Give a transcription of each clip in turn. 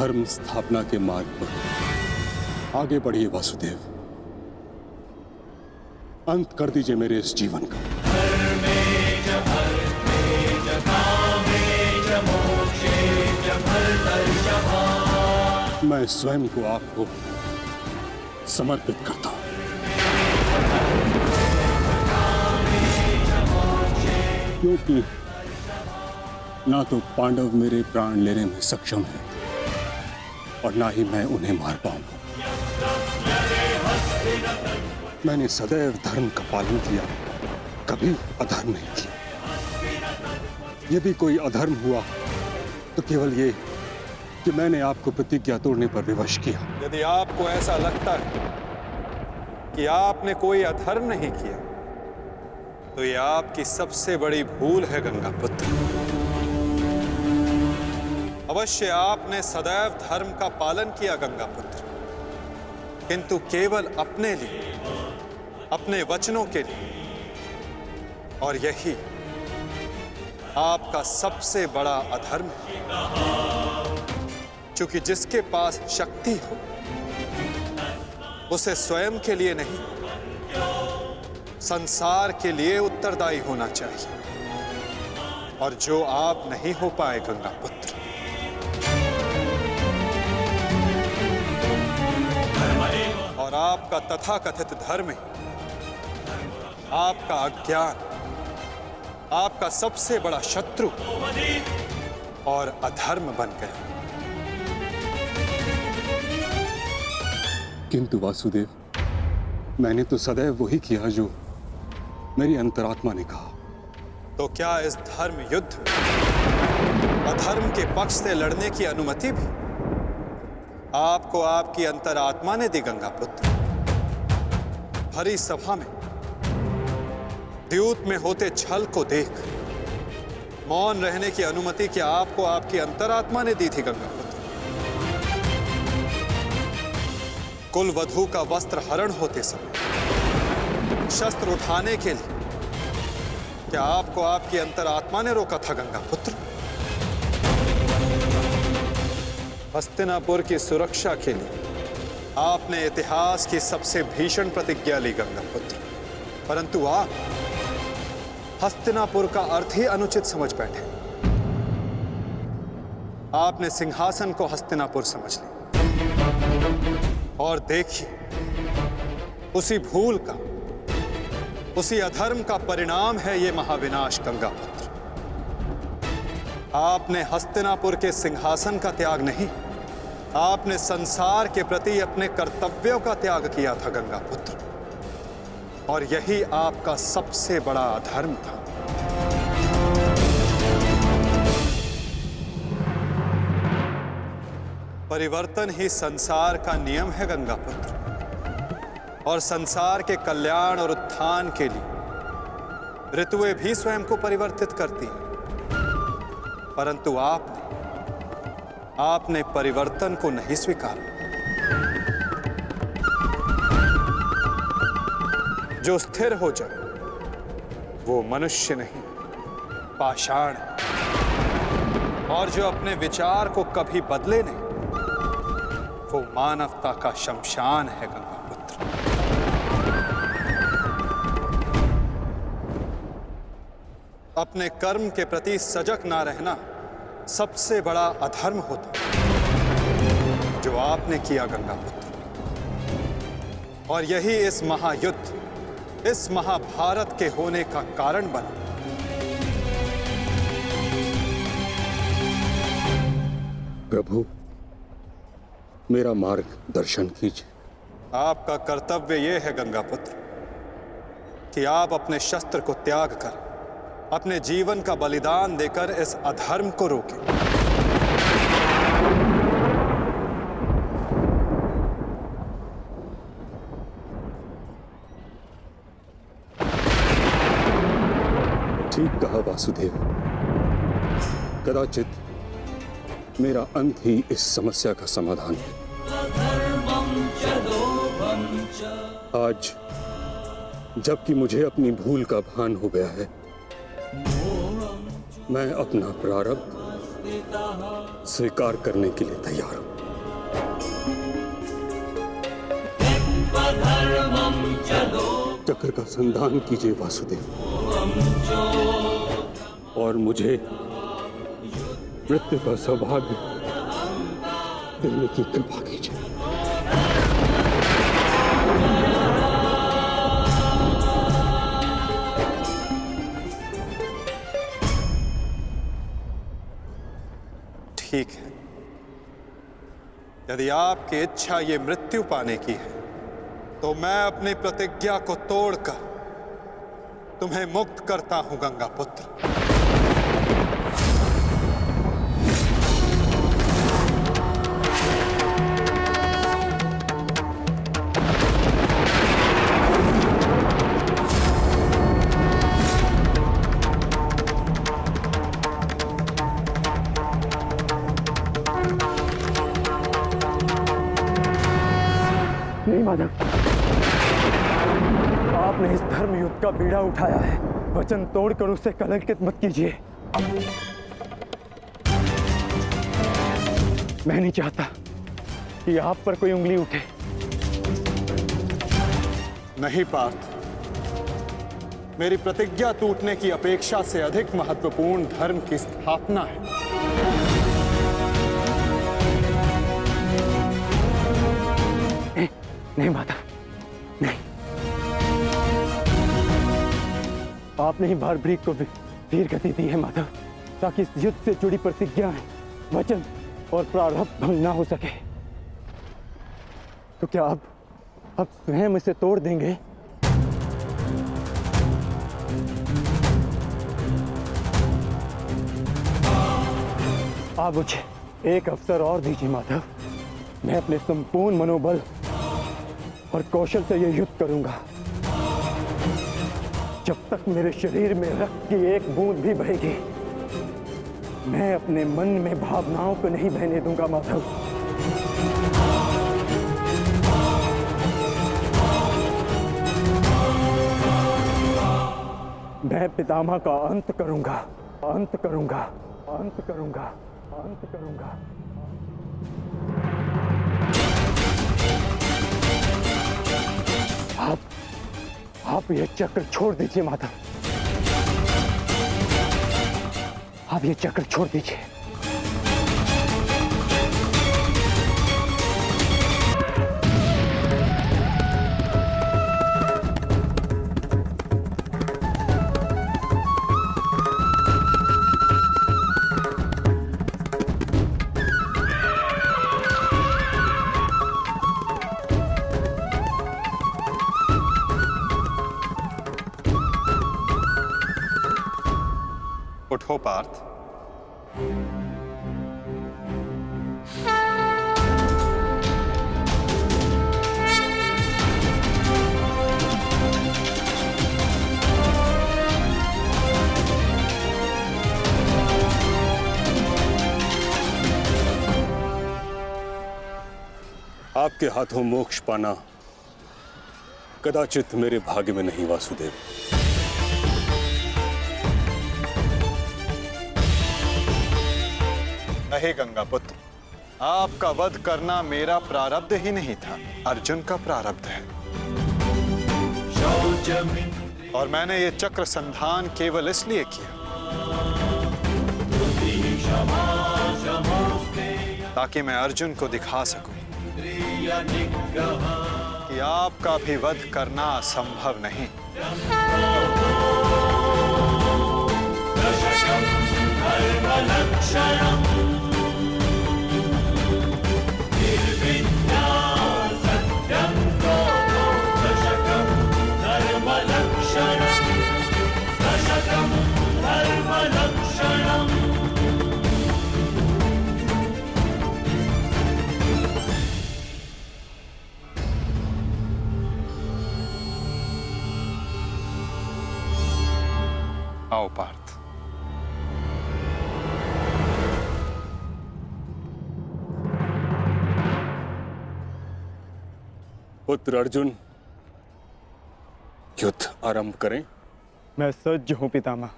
धर्म स्थापना के मार्ग पर आगे बढ़िए वासुदेव। अंत कर दीजिए मेरे इस जीवन का। मैं स्वयं को आपको समर्पित करता हूं। क्योंकि ना तो पांडव मेरे प्राण लेने में सक्षम है और ना ही मैं उन्हें मार पाऊंगा। मैंने सदैव धर्म का पालन किया, कभी अधर्म नहीं किया। यदि कोई अधर्म हुआ तो केवल ये कि मैंने आपको प्रतिज्ञा तोड़ने पर विवश किया। यदि आपको ऐसा लगता है कि आपने कोई अधर्म नहीं किया तो यह आपकी सबसे बड़ी भूल है गंगापुत्र। अवश्य आपने सदैव धर्म का पालन किया गंगापुत्र, किंतु केवल अपने लिए, अपने वचनों के लिए। और यही आपका सबसे बड़ा अधर्म है। क्योंकि जिसके पास शक्ति हो उसे स्वयं के लिए नहीं, संसार के लिए उत्तरदायी होना चाहिए, और जो आप नहीं हो पाए गंगापुत्र। और आपका तथाकथित धर्म ही आपका अज्ञान, आपका सबसे बड़ा शत्रु और अधर्म बन गया। किंतु वासुदेव, मैंने तो सदैव वही किया जो मेरी अंतरात्मा ने कहा। तो क्या इस धर्म युद्ध में अधर्म के पक्ष से लड़ने की अनुमति भी आपको आपकी अंतरात्मा ने दी गंगापुत्र? भरी सभा में द्यूत में होते छल को देख मौन रहने की अनुमति क्या आपको आपकी अंतरात्मा ने दी थी गंगापुत्र? कुल वधू का वस्त्र हरण होते समय शस्त्र उठाने के लिए क्या आपको आपकी अंतरात्मा ने रोका था गंगापुत्र? हस्तिनापुर की सुरक्षा के लिए आपने इतिहास की सबसे भीषण प्रतिज्ञा ली गंगापुत्र, परंतु आप हस्तिनापुर का अर्थ ही अनुचित समझ बैठे। आपने सिंहासन को हस्तिनापुर समझ लिया। और देखिए, उसी भूल का, उसी अधर्म का परिणाम है ये महाविनाश गंगापुत्र। आपने हस्तिनापुर के सिंहासन का त्याग नहीं, आपने संसार के प्रति अपने कर्तव्यों का त्याग किया था गंगापुत्र, और यही आपका सबसे बड़ा अधर्म था। परिवर्तन ही संसार का नियम है गंगापुत्र, और संसार के कल्याण और उत्थान के लिए ऋतुएं भी स्वयं को परिवर्तित करती हैं। परंतु आपने परिवर्तन को नहीं स्वीकारा। जो स्थिर हो जाए वो मनुष्य नहीं, पाषाण है। और जो अपने विचार को कभी बदले नहीं, वो मानवता का शमशान है गंगापुत्र। अपने कर्म के प्रति सजग ना रहना सबसे बड़ा अधर्म होता जो आपने किया गंगापुत्र, और यही इस महायुद्ध, इस महाभारत के होने का कारण बना। प्रभु, मेरा मार्गदर्शन कीजिए। आपका कर्तव्य यह है गंगापुत्र कि आप अपने शस्त्र को त्याग कर, अपने जीवन का बलिदान देकर इस अधर्म को रोकें। ठीक कहा वासुदेव। कदाचित मेरा अंत ही इस समस्या का समाधान है। आज जबकि मुझे अपनी भूल का भान हो गया है, मैं अपना प्रारब्ध स्वीकार करने के लिए तैयार हूं। चक्र का संधान कीजिए वासुदेव, और मुझे मृत्यु का सौभाग्य देने की कृपा कीजिए। ठीक है, यदि आपकी इच्छा ये मृत्यु पाने की है तो मैं अपनी प्रतिज्ञा को तोड़कर तुम्हें मुक्त करता हूं गंगा पुत्र। नहीं माधव, आपने इस धर्म युद्ध का बीड़ा उठाया है, वचन तोड़कर उसे कलंकित मत कीजिए। मैं नहीं चाहता कि आप पर कोई उंगली उठे। नहीं पार्थ, मेरी प्रतिज्ञा टूटने की अपेक्षा से अधिक महत्वपूर्ण धर्म की स्थापना है। नहीं माता, नहीं। आपने ही भारभृग को वीर गति दी है माधव, ताकि इस युद्ध से जुड़ी प्रतिज्ञाएं, वचन और प्रारब्ध भंग ना हो सके। तो क्या आप स्वयं इसे तोड़ देंगे? आप मुझे एक अवसर और दीजिए माधव, मैं अपने संपूर्ण मनोबल और कौशल से यह युद्ध करूंगा। जब तक मेरे शरीर में रक्त की एक बूंद भी बहेगी, मैं अपने मन में भावनाओं को नहीं बहने दूंगा माधव। मैं पितामह का अंत करूंगा, अंत करूंगा, अंत करूंगा, अंत करूंगा। आप ये चक्र छोड़ दीजिए माधव, आप ये चक्र छोड़ दीजिए। उठो पार्थ। आपके हाथों मोक्ष पाना कदाचित मेरे भाग्य में नहीं वासुदेव। नहीं गंगा पुत्र, आपका वध करना मेरा प्रारब्ध ही नहीं था, अर्जुन का प्रारब्ध है। और मैंने ये चक्र संधान केवल इसलिए किया ताकि मैं अर्जुन को दिखा सकूं कि आपका भी वध करना असंभव नहीं। आओ पार्थ। पुत्र अर्जुन, युद्ध आरंभ करें। मैं सज्ज हूं पितामह।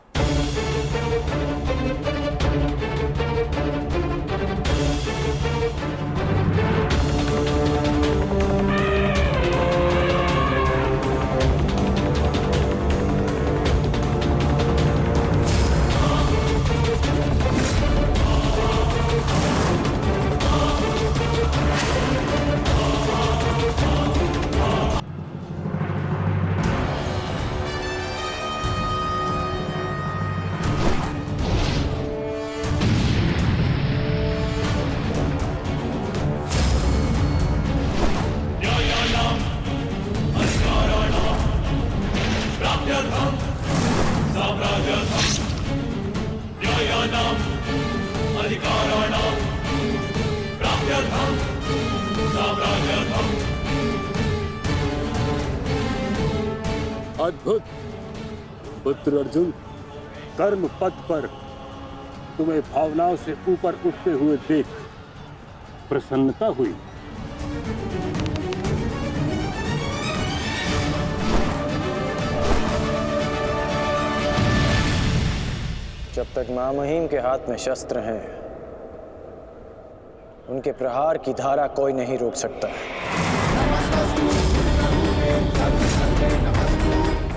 अद्भुत पुत्र अर्जुन, कर्म पथ पर तुम्हें भावनाओं से ऊपर उठते हुए देख प्रसन्नता हुई। जब तक महामहिम के हाथ में शस्त्र हैं, उनके प्रहार की धारा कोई नहीं रोक सकता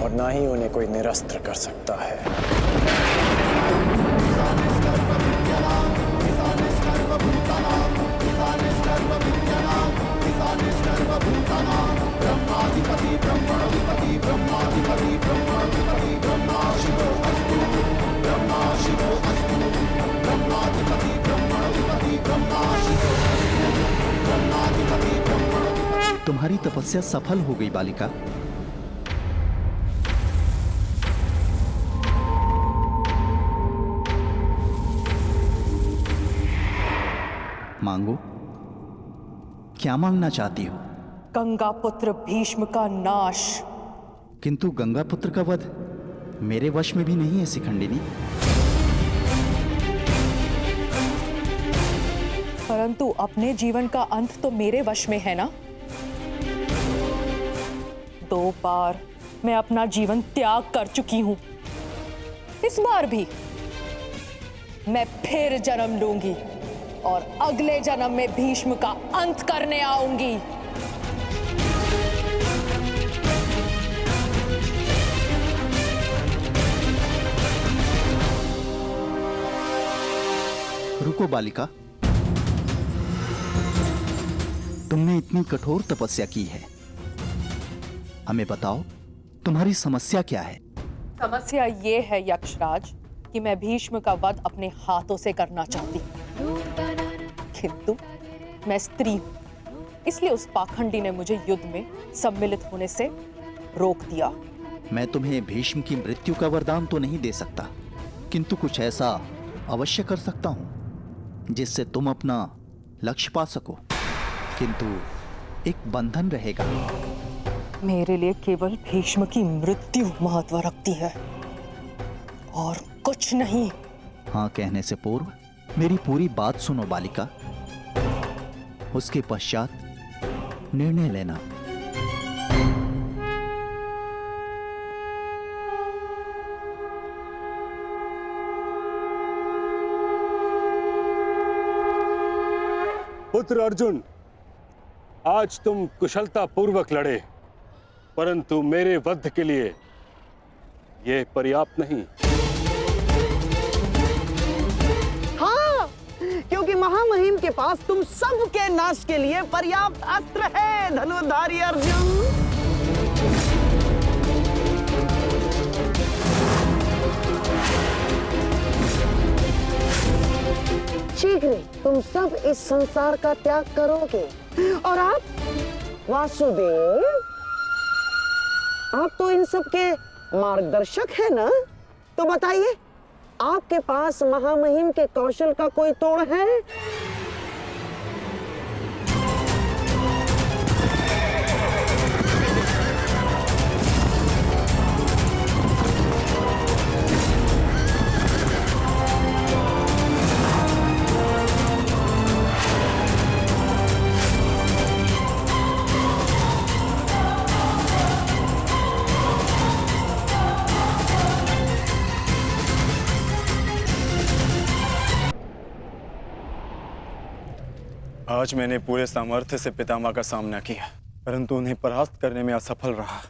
और ना ही उन्हें कोई निरस्त्र कर सकता है। तुम्हारी तपस्या सफल हो गई बालिका। मांगो, क्या मांगना चाहती हो? गंगा पुत्र भीष्म का नाश। किंतु गंगा पुत्र का वध मेरे वश में भी नहीं है शिखंडिनी। परंतु अपने जीवन का अंत तो मेरे वश में है ना। 2 बार मैं अपना जीवन त्याग कर चुकी हूं। इस बार भी मैं फिर जन्म लूंगी और अगले जन्म में भीष्म का अंत करने आऊंगी। रुको बालिका, तुमने इतनी कठोर तपस्या की है, हमें बताओ तुम्हारी समस्या क्या है? समस्या ये है यक्षराज कि मैं भीष्म का वध अपने हाथों से करना चाहती हूँ, किंतु मैं स्त्री हूं, इसलिए उस पाखंडी ने मुझे युद्ध में सम्मिलित होने से रोक दिया। मैं तुम्हें भीष्म की मृत्यु का वरदान तो नहीं दे सकता, किंतु कुछ ऐसा अवश्य कर सकता हूं जिससे तुम अपना लक्ष्य पा सको, किंतु एक बंधन रहेगा। मेरे लिए केवल भीष्म की मृत्यु महत्व रखती है और कुछ नहीं। हाँ कहने से पूर्व मेरी पूरी बात सुनो बालिका, उसके पश्चात निर्णय लेना। पुत्र अर्जुन, आज तुम कुशलता पूर्वक लड़े, परंतु मेरे वध के लिए यह पर्याप्त नहीं। हाँ, क्योंकि महामहिम के पास तुम सबके नाश के लिए पर्याप्त अस्त्र है धनुर्धारी अर्जुन। शीघ्र तुम सब इस संसार का त्याग करोगे और आप वासुदेव, आप तो इन सब के मार्गदर्शक है ना, तो बताइए आपके पास महामहिम के कौशल का कोई तोड़ है? आज मैंने पूरे सामर्थ्य से पितामह का सामना किया, परंतु उन्हें परास्त करने में असफल रहा।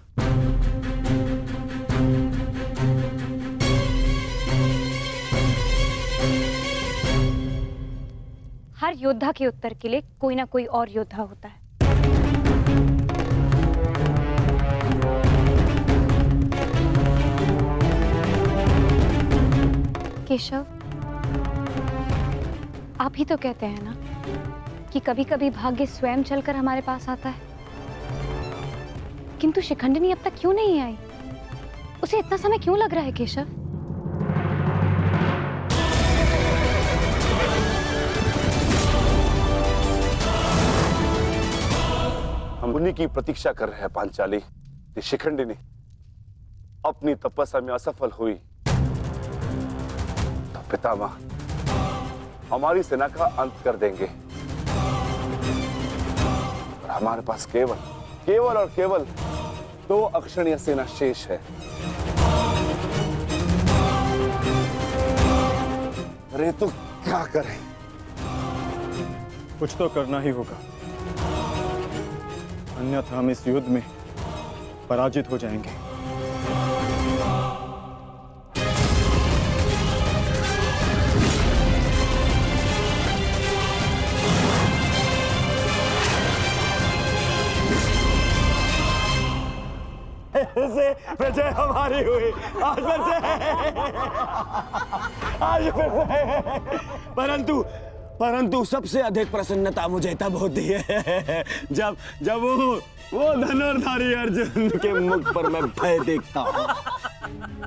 हर योद्धा के उत्तर के लिए कोई ना कोई और योद्धा होता है। केशव, आप ही तो कहते हैं ना कि कभी कभी भाग्य स्वयं चलकर हमारे पास आता है, किंतु शिखंडिनी अब तक क्यों नहीं आई? उसे इतना समय क्यों लग रहा है केशव? उन्हीं की प्रतीक्षा कर रहे हैं पांचाली। ये शिखंडिनी अपनी तपस्या में असफल हुई तो पितामह हमारी सेना का अंत कर देंगे और हमारे पास केवल और केवल 2 अक्षणीय सेना शेष है। अरे तो क्या करें? कुछ तो करना ही होगा, अन्यथा हम इस युद्ध में पराजित हो जाएंगे। से विजय हमारी हुई, आज फिर से परंतु सबसे अधिक प्रसन्नता मुझे तब होती है जब वो धनुर्धारी अर्जुन के मुख पर मैं भय देखता हूँ।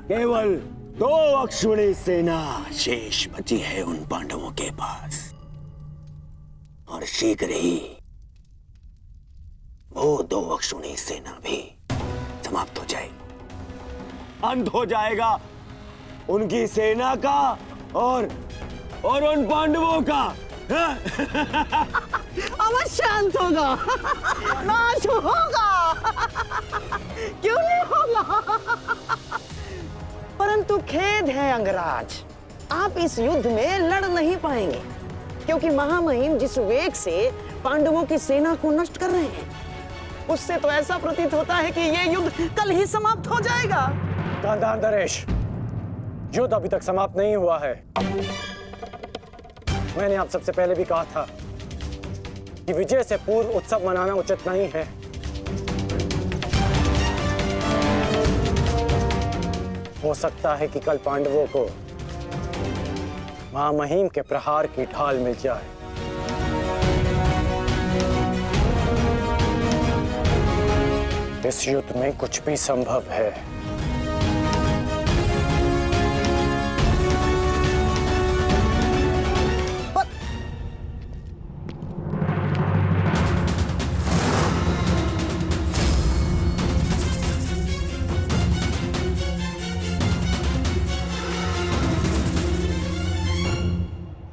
केवल 2 अक्षुणी सेना शेष बची है उन पांडवों के पास, और शीघ्र ही वो 2 अक्षुणी सेना भी समाप्त हो जाएगी। अंत हो जाएगा उनकी सेना का और उन पांडवों का। अवश्य अंत होगा, नाश होगा, क्यों नहीं होगा? परंतु खेद है अंगराज, आप इस युद्ध में लड़ नहीं पाएंगे, क्योंकि महामहिम जिस वेग से पांडवों की सेना को नष्ट कर रहे हैं, उससे तो ऐसा प्रतीत होता है कि यह युद्ध कल ही समाप्त हो जाएगा। गांधार नरेश, युद्ध अभी तक समाप्त नहीं हुआ है। मैंने आप सबसे पहले भी कहा था कि विजय से पूर्व उत्सव मनाना उचित नहीं है। हो सकता है कि कल पांडवों को महामहिम के प्रहार की ढाल मिल जाए। इस युद्ध में कुछ भी संभव है।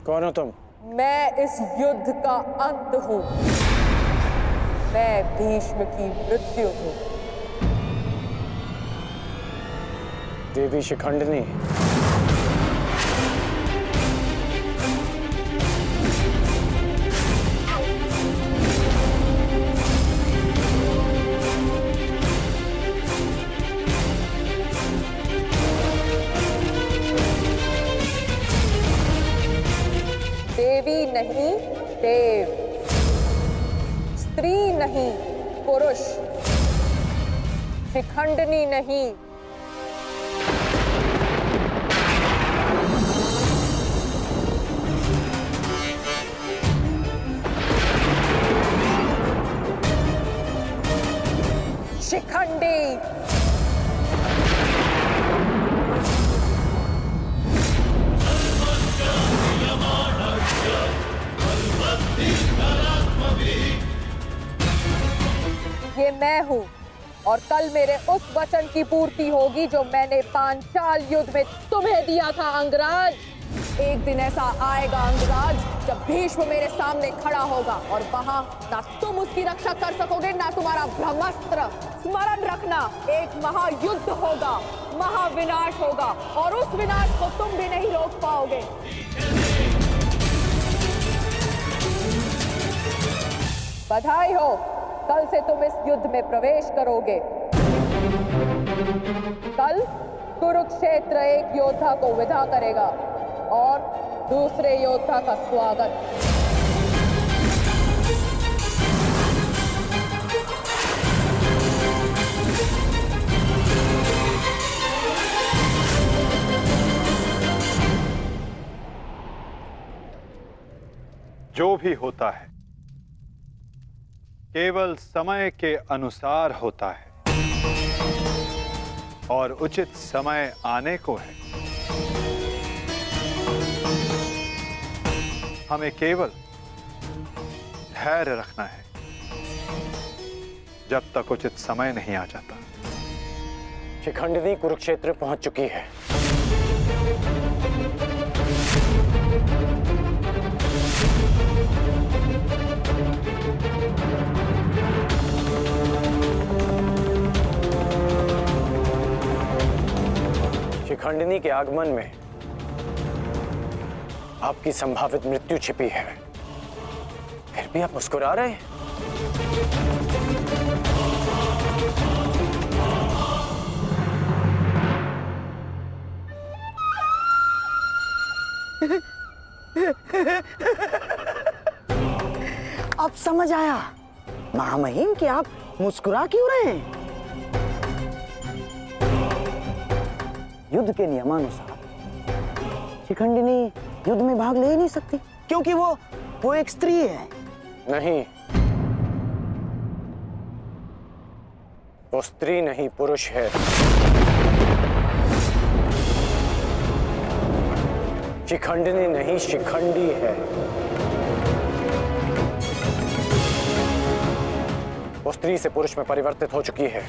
कौन हो तुम? मैं इस युद्ध का अंत हूं। मैं भीष्म की मृत्यु हूं। देवी शिखंडिनी, देवी नहीं देव, स्त्री नहीं पुरुष, शिखंडिनी नहीं। शिखंडी। ये मैं हूं, और कल मेरे उस वचन की पूर्ति होगी जो मैंने पांचाल युद्ध में तुम्हें दिया था अंगराज। एक दिन ऐसा आएगा अंगराज जब भीष्म मेरे सामने खड़ा होगा, और वहां ना तुम उसकी रक्षा कर सकोगे ना तुम्हारा ब्रह्मास्त्र। स्मरण रखना, एक महायुद्ध होगा, महाविनाश होगा, और उस विनाश को तुम भी नहीं रोक पाओगे। बधाई हो, कल से तुम इस युद्ध में प्रवेश करोगे। कल कुरुक्षेत्र एक योद्धा को विदा करेगा और दूसरे योद्धा का स्वागत। जो भी होता है केवल समय के अनुसार होता है, और उचित समय आने को है। हमें केवल धैर्य रखना है, जब तक उचित समय नहीं आ जाता। शिखंडिनी कुरुक्षेत्र पहुंच चुकी है। शिखंडिनी के आगमन में आपकी संभावित मृत्यु छिपी है, फिर भी आप मुस्कुरा रहे हैं। अब समझ आया महामहिम कि आप मुस्कुरा क्यों रहे हैं। युद्ध के नियमानुसार शिखंडिनी युद्ध में भाग ले ही नहीं सकती, क्योंकि वो एक स्त्री है। नहीं, वो स्त्री नहीं पुरुष है। शिखंडिनी नहीं, शिखंडी है। वो स्त्री से पुरुष में परिवर्तित हो चुकी है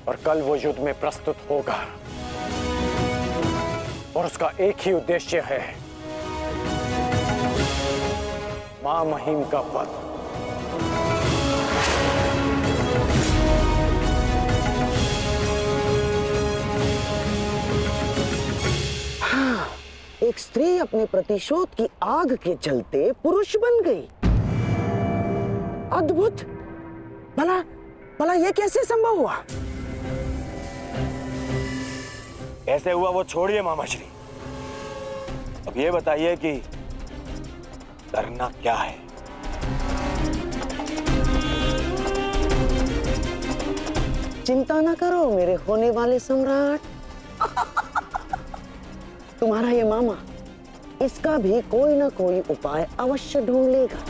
और कल वो युद्ध में प्रस्तुत होगा और उसका एक ही उद्देश्य है, मां महिम का वध। हाँ, एक स्त्री अपने प्रतिशोध की आग के चलते पुरुष बन गई। अद्भुत। भला यह कैसे संभव हुआ? कैसे हुआ वो छोड़िए मामाश्री, अब ये बताइए कि करना क्या है। चिंता ना करो मेरे होने वाले सम्राट। तुम्हारा ये मामा इसका भी कोई ना कोई उपाय अवश्य ढूंढ लेगा।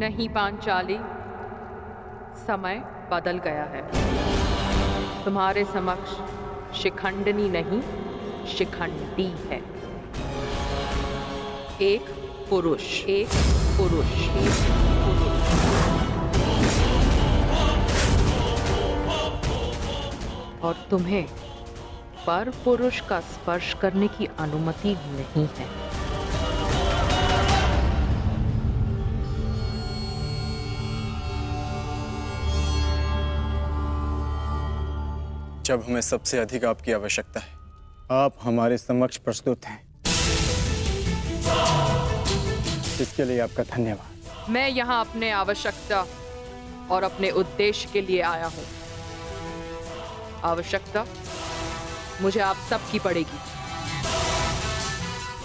नहीं पांचाली, समय बदल गया है। तुम्हारे समक्ष शिखंडिनी नहीं, शिखंडी है। एक पुरुष, एक पुरुष, एक पुरुष। और तुम्हें पर पुरुष का स्पर्श करने की अनुमति नहीं है। जब हमें सबसे अधिक आपकी आवश्यकता है, आप हमारे समक्ष प्रस्तुत हैं। इसके लिए आपका धन्यवाद। मैं यहाँ अपने आवश्यकता और अपने उद्देश्य के लिए आया हूँ। आवश्यकता मुझे आप सबकी पड़ेगी,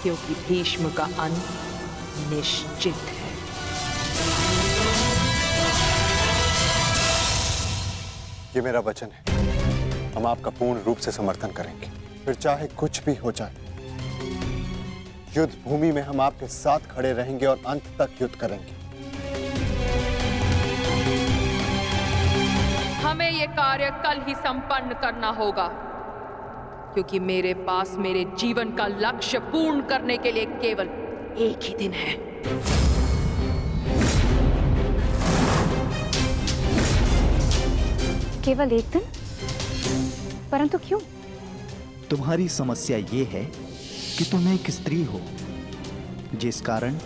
क्योंकि भीष्म का अंत निश्चित है। ये मेरा वचन है, हम आपका पूर्ण रूप से समर्थन करेंगे, फिर चाहे कुछ भी हो जाए। युद्ध भूमि में हम आपके साथ खड़े रहेंगे और अंत तक युद्ध करेंगे। हमें ये कार्य कल ही संपन्न करना होगा, क्योंकि मेरे पास मेरे जीवन का लक्ष्य पूर्ण करने के लिए केवल एक ही दिन है। केवल एक दिन? परंतु क्यों? तुम्हारी समस्या ये है कि तुम एक स्त्री हो, जिस कारण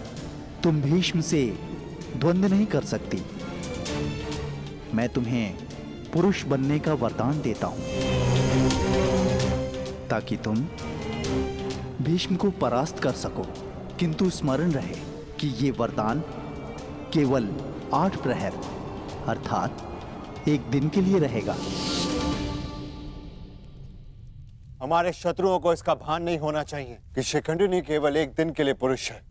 तुम भीष्म से द्वंद्व नहीं कर सकती। मैं तुम्हें पुरुष बनने का वरदान देता हूं, ताकि तुम भीष्म को परास्त कर सको। किंतु स्मरण रहे कि ये वरदान केवल 8 प्रहर अर्थात एक दिन के लिए रहेगा। हमारे शत्रुओं को इसका भान नहीं होना चाहिए कि शिखंडिनी केवल एक दिन के लिए पुरुष है।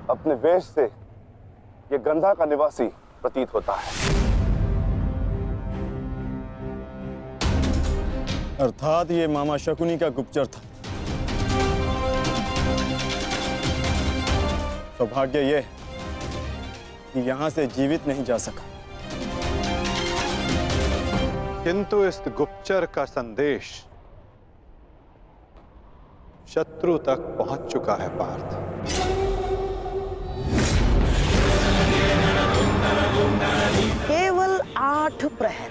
अपने वेश से ये गंधा का निवासी प्रतीत होता है। अर्थात ये मामा शकुनी का गुप्तचर था। सौभाग्य ये कि यहां से जीवित नहीं जा सका। किंतु इस गुप्तचर का संदेश शत्रु तक पहुंच चुका है पार्थ। केवल 8 प्रहर,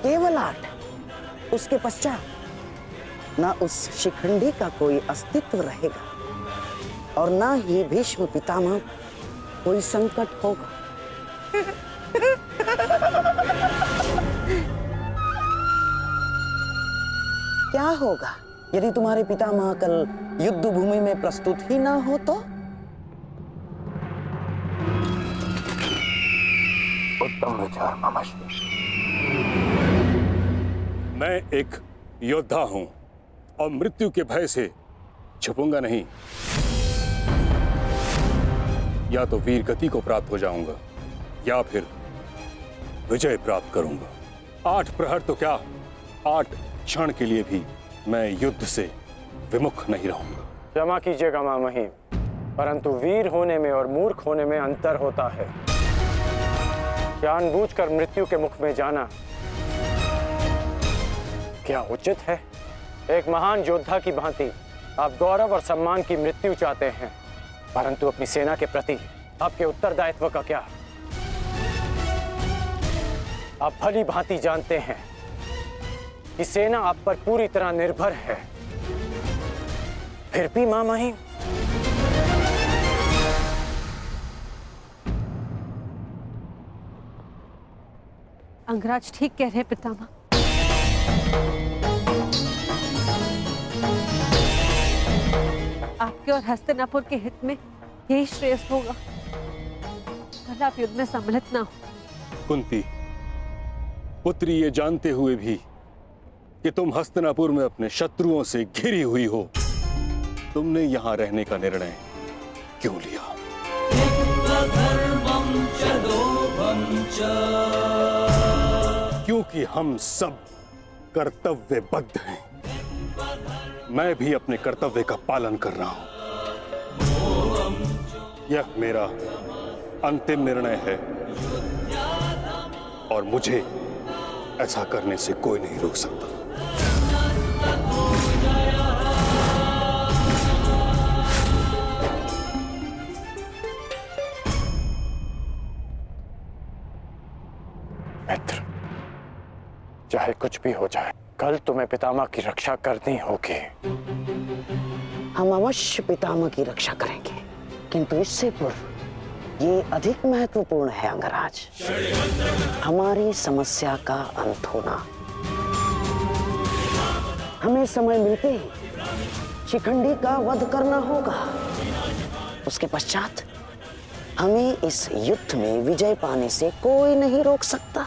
केवल 8। उसके पश्चात ना उस शिखंडी का कोई अस्तित्व रहेगा और ना ही भीष्म पितामह कोई संकट होगा। क्या होगा यदि तुम्हारे पितामह कल युद्ध भूमि में प्रस्तुत ही ना हो तो? उत्तम विचार मामाश्री। मैं एक योद्धा हूं और मृत्यु के भय से छुपूंगा नहीं। या तो वीर गति को प्राप्त हो जाऊंगा या फिर विजय प्राप्त करूंगा। 8 प्रहर तो क्या, 8 क्षण के लिए भी मैं युद्ध से विमुख नहीं रहूंगा। क्षमा कीजिएगा मामही, परंतु वीर होने में और मूर्ख होने में अंतर होता है। जानबूझकर मृत्यु के मुख में जाना क्या उचित है? एक महान योद्धा की भांति आप गौरव और सम्मान की मृत्यु चाहते हैं, परंतु अपनी सेना के प्रति आपके उत्तरदायित्व का क्या? आप भली भांति जानते हैं कि सेना आप पर पूरी तरह निर्भर है। फिर भी मामही अंगराज ठीक कह रहे हैं पितामह। आपके और हस्तिनापुर के हित में यही श्रेष्ठ होगा। कल आप युद्ध में सम्मिलित ना हो। कुंती पुत्री, ये जानते हुए भी कि तुम हस्तिनापुर में अपने शत्रुओं से घिरी हुई हो, तुमने यहां रहने का निर्णय क्यों लिया? क्योंकि हम सब कर्तव्यबद्ध हैं। मैं भी अपने कर्तव्य का पालन कर रहा हूं। यह मेरा अंतिम निर्णय है और मुझे ऐसा करने से कोई नहीं रोक सकता। मित्र, चाहे कुछ भी हो जाए, कल तुम्हें पितामह की रक्षा करनी होगी। हम अवश्य पितामह की रक्षा करेंगे, किंतु इससे पूर्व ये अधिक महत्वपूर्ण है अंगराज, हमारी समस्या का अंत होना। हमें समय मिलते ही शिखंडी का वध करना होगा। उसके पश्चात हमें इस युद्ध में विजय पाने से कोई नहीं रोक सकता।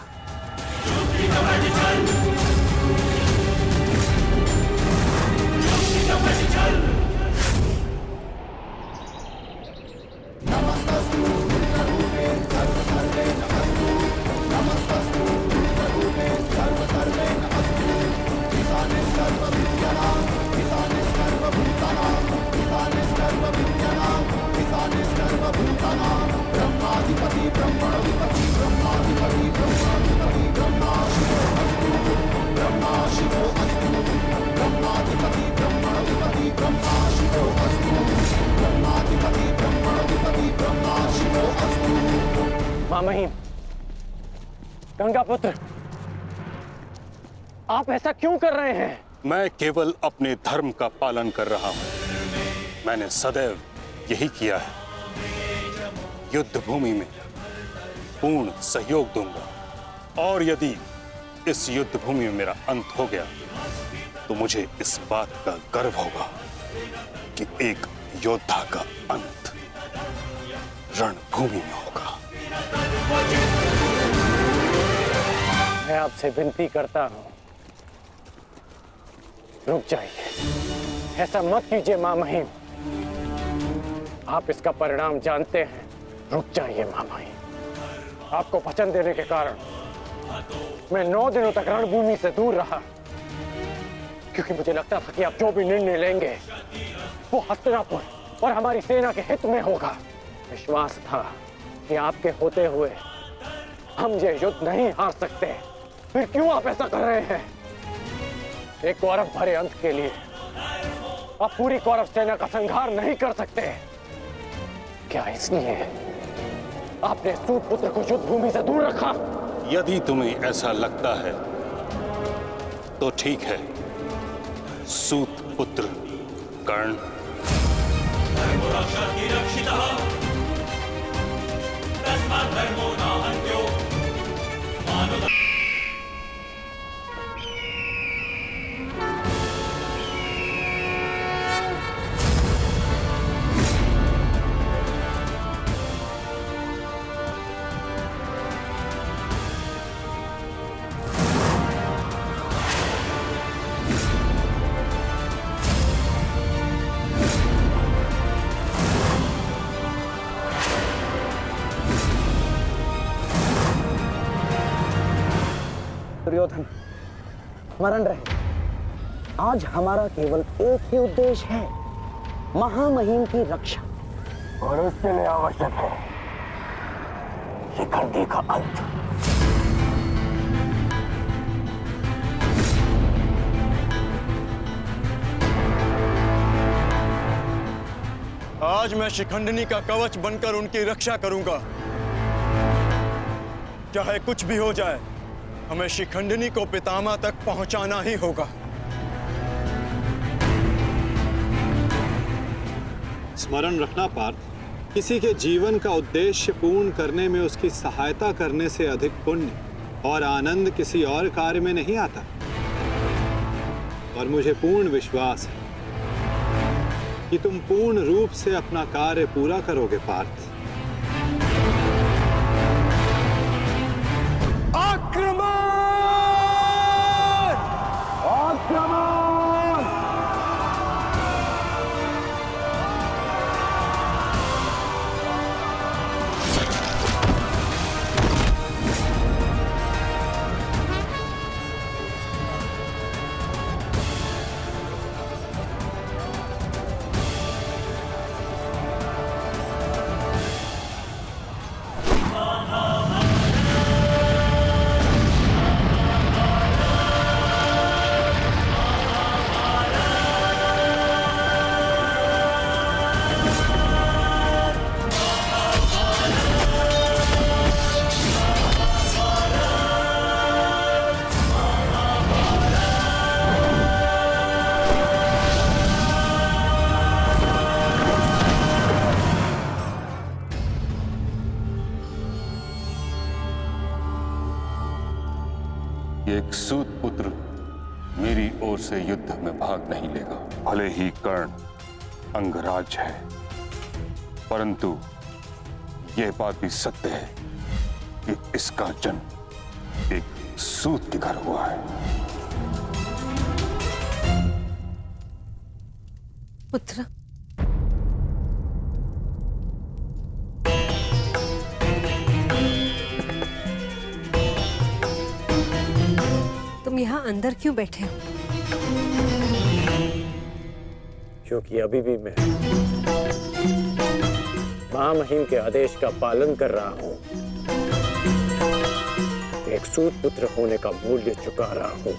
माँ महिम, गंगा पुत्र, आप ऐसा क्यों कर रहे हैं? मैं केवल अपने धर्म का पालन कर रहा हूं। मैंने सदैव यही किया है। युद्ध भूमि में पूर्ण सहयोग दूंगा और यदि इस युद्ध भूमि में मेरा अंत हो गया तो मुझे इस बात का गर्व होगा कि एक योद्धा का अंत रणभूमि में होगा। मैं आपसे विनती करता हूं, रुक जाइए। ऐसा मत कीजिए माँ महिम। आप इसका परिणाम जानते हैं। रुक जाइए माँ महिम। आपको वचन देने के कारण मैं 9 दिनों तक रणभूमि से दूर रहा, क्योंकि मुझे लगता था कि आप जो भी निर्णय लेंगे वो हस्तिनापुर और हमारी सेना के हित में होगा। विश्वास था कि आपके होते हुए हम ये युद्ध नहीं हार सकते। फिर क्यों आप ऐसा कर रहे हैं? एक कौरव भरे अंत के लिए आप पूरी कौरव सेना का संहार नहीं कर सकते। क्या इसलिए आपने सूत पुत्र को युद्ध भूमि से दूर रखा? यदि तुम्हें ऐसा लगता है तो ठीक है। सूत पुत्र कर्ण दुर्योधन, स्मरण रहे, आज हमारा केवल एक ही उद्देश्य है, महामहिम की रक्षा, और उसके लिए आवश्यक है शिखंडी का अंत। आज मैं शिखंडिनी का कवच बनकर उनकी रक्षा करूंगा। चाहे कुछ भी हो जाए, हमें शिखंडिनी को पितामह तक पहुंचाना ही होगा। स्मरण रखना पार्थ, किसी के जीवन का उद्देश्य पूर्ण करने में उसकी सहायता करने से अधिक पुण्य और आनंद किसी और कार्य में नहीं आता। और मुझे पूर्ण विश्वास है कि तुम पूर्ण रूप से अपना कार्य पूरा करोगे पार्थ। एक सूत पुत्र मेरी ओर से युद्ध में भाग नहीं लेगा। भले ही कर्ण अंगराज है, परंतु यह बात भी सत्य है कि इसका जन्म एक सूत के घर हुआ है। पुत्र, तुम यहाँ अंदर क्यों बैठे हो? क्योंकि अभी भी मैं महामहिम के आदेश का पालन कर रहा हूं, एक सूत पुत्र होने का मूल्य चुका रहा हूं।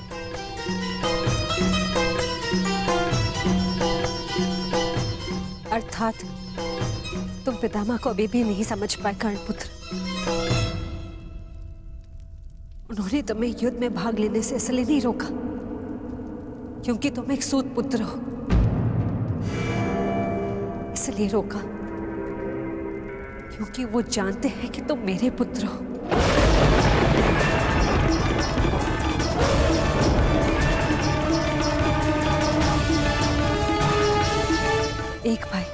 अर्थात तुम पितामह को अभी भी नहीं समझ पाए कर्णपुत्र। उन्होंने तुम्हें युद्ध में भाग लेने से इसलिए नहीं रोका क्योंकि तुम एक सूत पुत्र हो, इसलिए रोका क्योंकि वो जानते हैं कि तुम मेरे पुत्र हो। एक भाई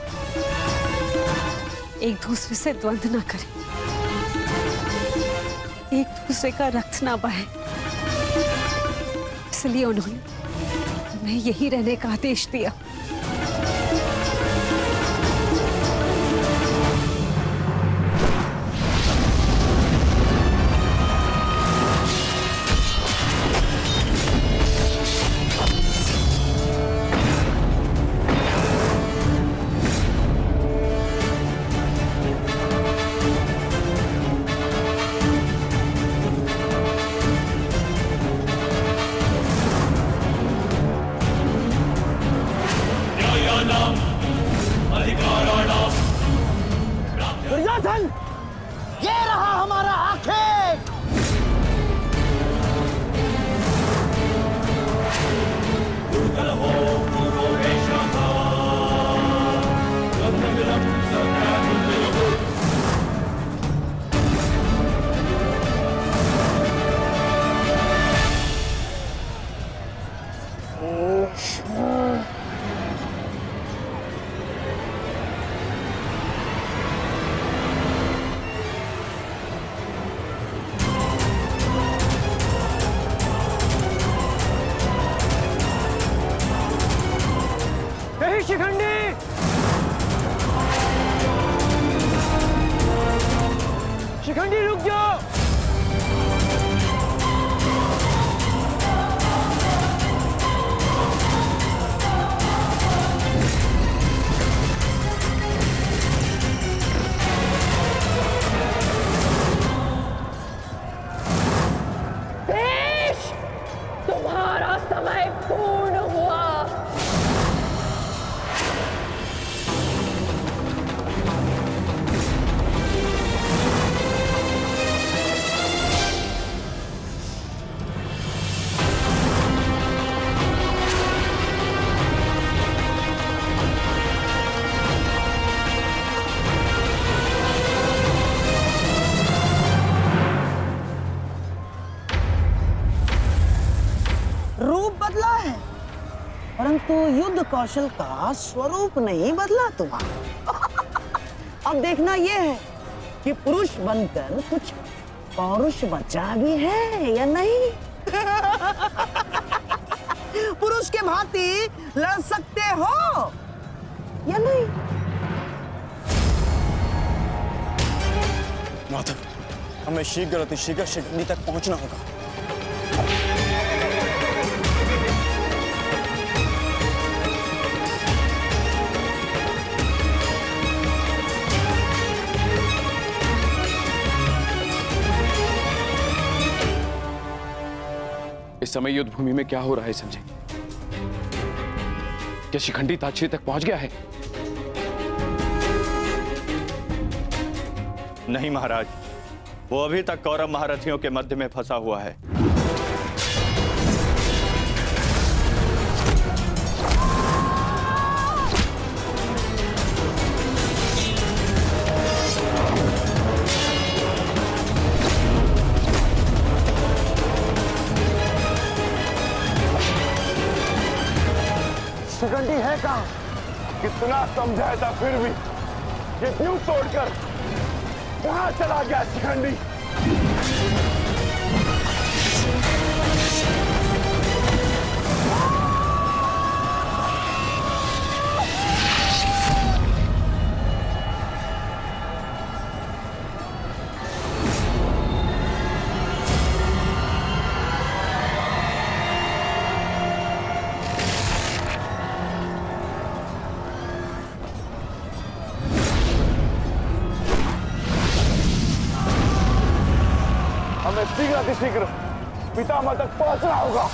एक दूसरे से द्वंद्व ना करे, एक दूसरे का रक्त ना बहे, इसलिए उन्होंने तुम्हें यही रहने का आदेश दिया। दुर्योधन, ये रहा हमारा आखेट। शिखंडी, शिखंडी रुक जाओ। तुम्हारा समय पूर्ण हुआ। रूप बदला है परंतु युद्ध कौशल का स्वरूप नहीं बदला तुम्हारा। अब देखना यह है कि पुरुष बनकर कुछ पौरुष बचा भी है या नहीं। पुरुष के भांति लड़ सकते हो या नहीं। माधव, हमें शीघ्र अतिशीघ्र शिखंडी तक पहुंचना होगा। इस समय युद्ध भूमि में क्या हो रहा है संजय? क्या शिखंडी ताक्षी तक पहुंच गया है? नहीं महाराज, वो अभी तक कौरव महारथियों के मध्य में फंसा हुआ है। शिखंडी है कहाँ? कितना समझाया था फिर भी ये क्यों तोड़कर कहां चला गया शिखंडी? हमें शीघ्र अतिशीघ्र पितामह तक पहुंचना होगा।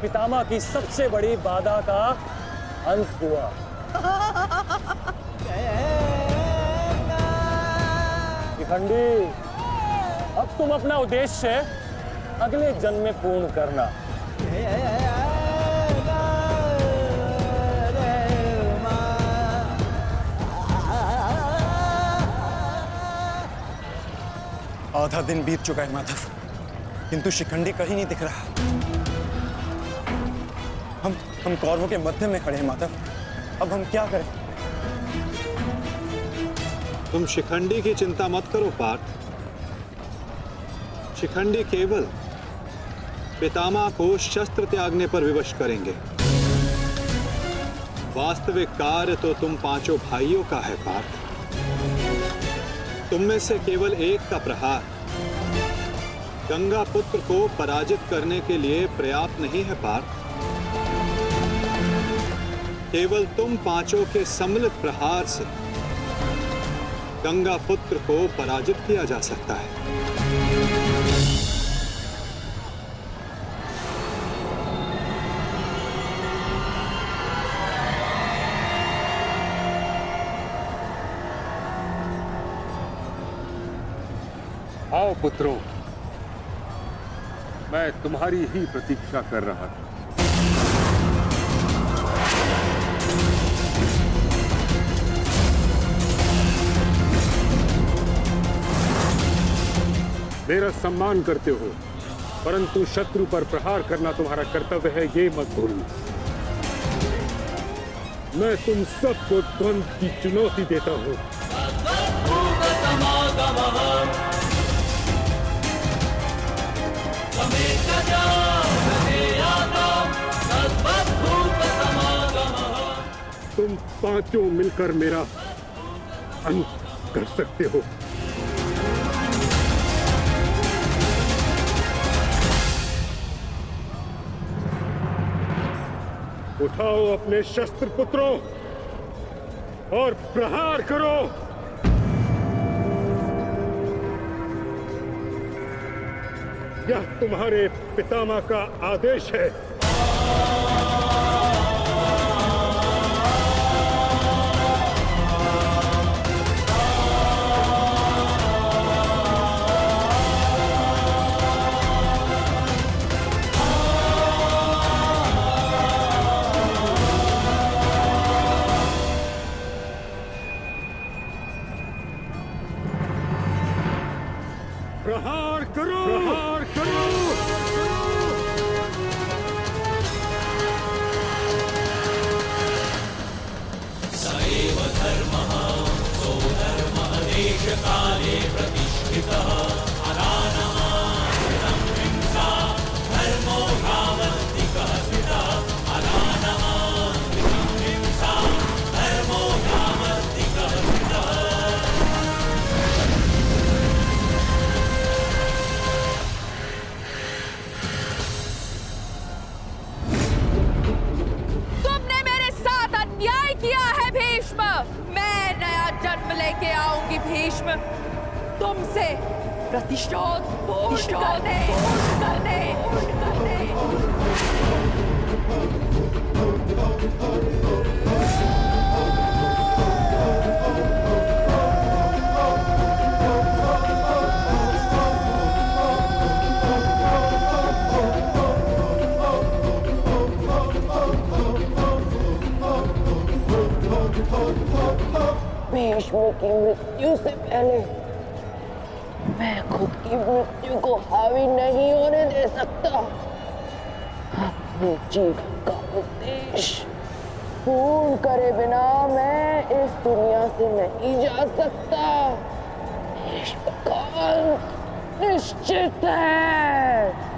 पितामह की सबसे बड़ी बाधा का अंत हुआ। शिखंडी, अब तुम अपना उद्देश्य अगले जन्म में पूर्ण करना। आधा दिन बीत चुका है माधव, किंतु शिखंडी कहीं नहीं दिख रहा। हम कौरवों के मध्य में खड़े हैं माधव, अब हम क्या करें? तुम शिखंडी की चिंता मत करो पार्थ। शिखंडी केवल पितामह को शस्त्र त्यागने पर विवश करेंगे। वास्तविक कार्य तो तुम पांचों भाइयों का है पार्थ। तुम में से केवल एक का प्रहार गंगा पुत्र को पराजित करने के लिए पर्याप्त नहीं है पार्थ। केवल तुम पांचों के सम्मिलित प्रहार से गंगा पुत्र को पराजित किया जा सकता है। आओ पुत्रों, मैं तुम्हारी ही प्रतीक्षा कर रहा था। मेरा सम्मान करते हो, परंतु शत्रु पर प्रहार करना तुम्हारा कर्तव्य है, ये मत भूलना। मैं तुम सबको द्वंद्व की चुनौती देता हूं। तुम पांचों मिलकर मेरा अंत कर सकते हो। उठाओ अपने शस्त्र पुत्रों और प्रहार करो। यह तुम्हारे पितामह का आदेश है। प्रहार करो, प्रहार करो। सैव धर्मः सो धर्मः देशकाले प्रतिष्ठितः अरानः हिंसा धर्मो यावत्तिकः स्थितः अरानः हिंसा धर्मो यावत्तिकः स्थितः। मैं नया जन्म लेके आऊंगी भीष्म, तुमसे प्रतिशोध पूर्ण करने। भीष्म की मृत्यु से पहले मैं खुद की मृत्यु को हावी नहीं होने दे सकता। अपने जीवन का उद्देश्य पूर्ण करे बिना मैं इस दुनिया से नहीं जा सकता। भीष्म का अंत निश्चित है।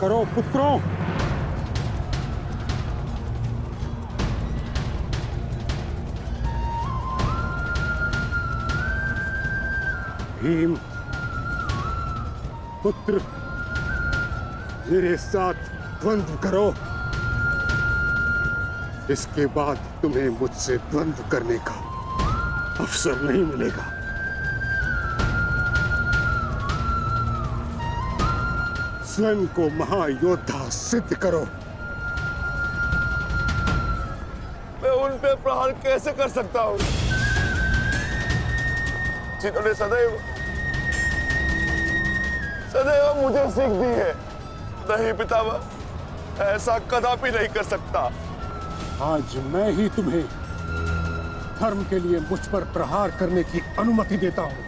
करो पुत्रों। भीम पुत्र, मेरे साथ द्वंद्व करो। इसके बाद तुम्हें मुझसे द्वंद्व करने का अवसर नहीं मिलेगा। स्वयं को महायोद्धा सिद्ध करो। मैं उन पे प्रहार कैसे कर सकता हूँ जिन्होंने सदैव मुझे सीख दी है? नहीं पितामह, ऐसा कदापि नहीं कर सकता। आज मैं ही तुम्हें धर्म के लिए मुझ पर प्रहार करने की अनुमति देता हूं।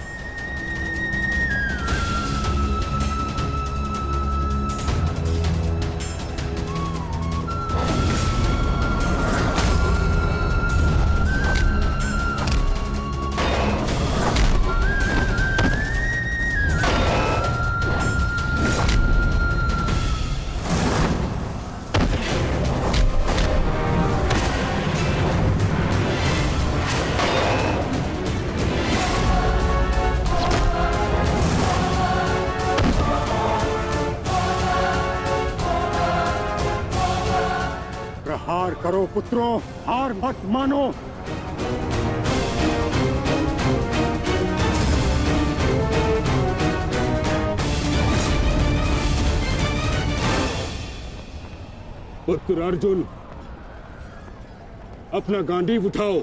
प्रहार करो पुत्रों, हार मत मानो। पुत्र अर्जुन, अपना गांडीव उठाओ,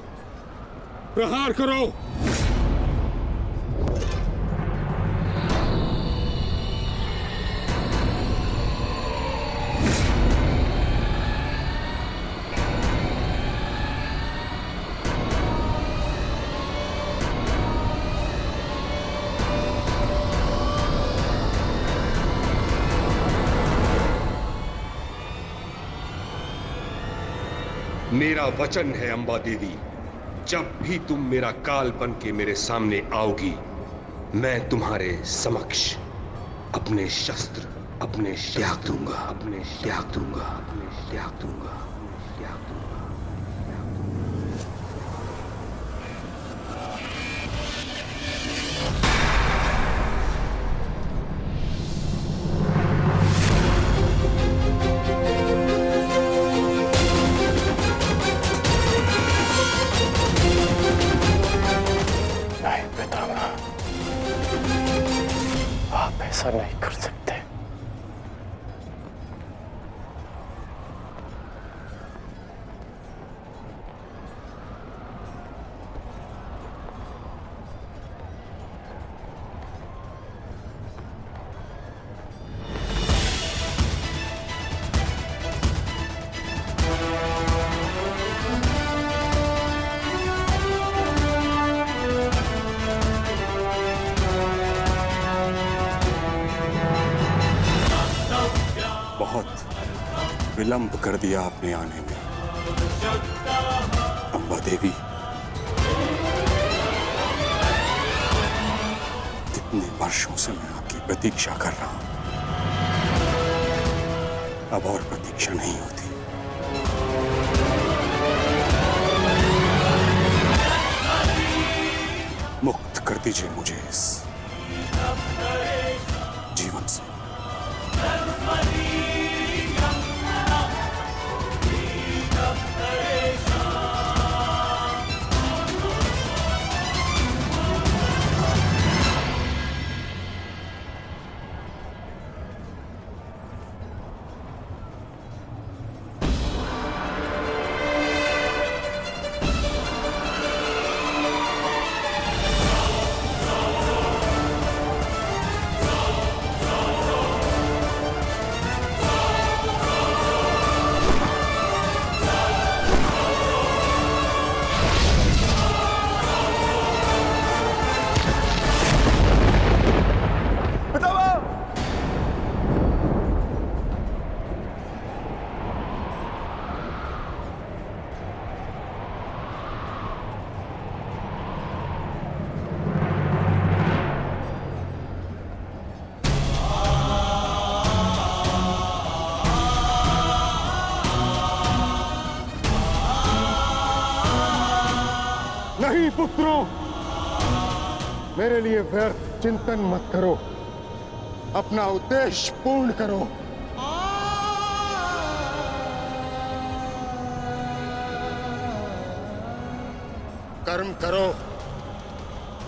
प्रहार करो। मेरा वचन है अंबा देवी, जब भी तुम मेरा काल बन के मेरे सामने आओगी, मैं तुम्हारे समक्ष अपने शस्त्र त्याग दूंगा, त्याग दूंगा। ऐसा नहीं कर सकते। विलंब कर दिया आपने आने में अंबा देवी। कितने वर्षों से मैं आपकी प्रतीक्षा कर रहा हूं, अब और प्रतीक्षा नहीं होती। मुक्त कर दीजिए मुझे इस जीवन से। पुत्रों, मेरे लिए व्यर्थ चिंतन मत करो, अपना उद्देश्य पूर्ण करो। कर्म करो,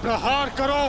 प्रहार करो।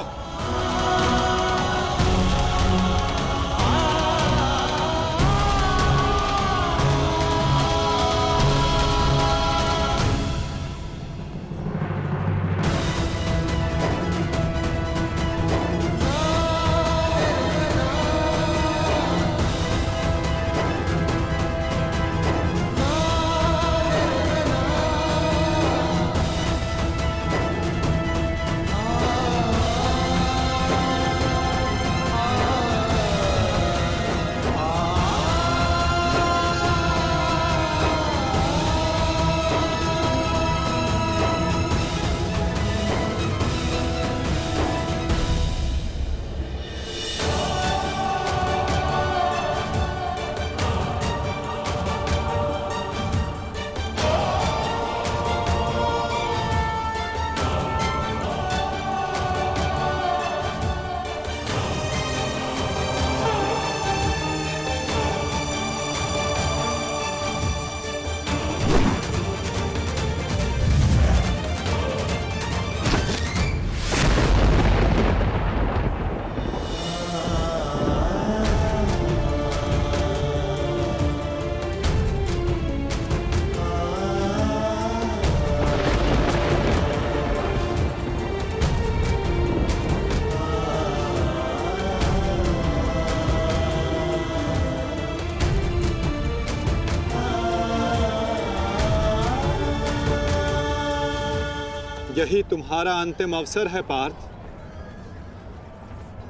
यही तुम्हारा अंतिम अवसर है पार्थ।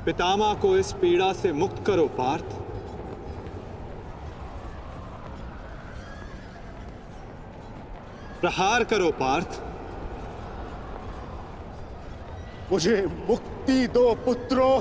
पितामह को इस पीड़ा से मुक्त करो पार्थ। प्रहार करो पार्थ। मुझे मुक्ति दो पुत्रों।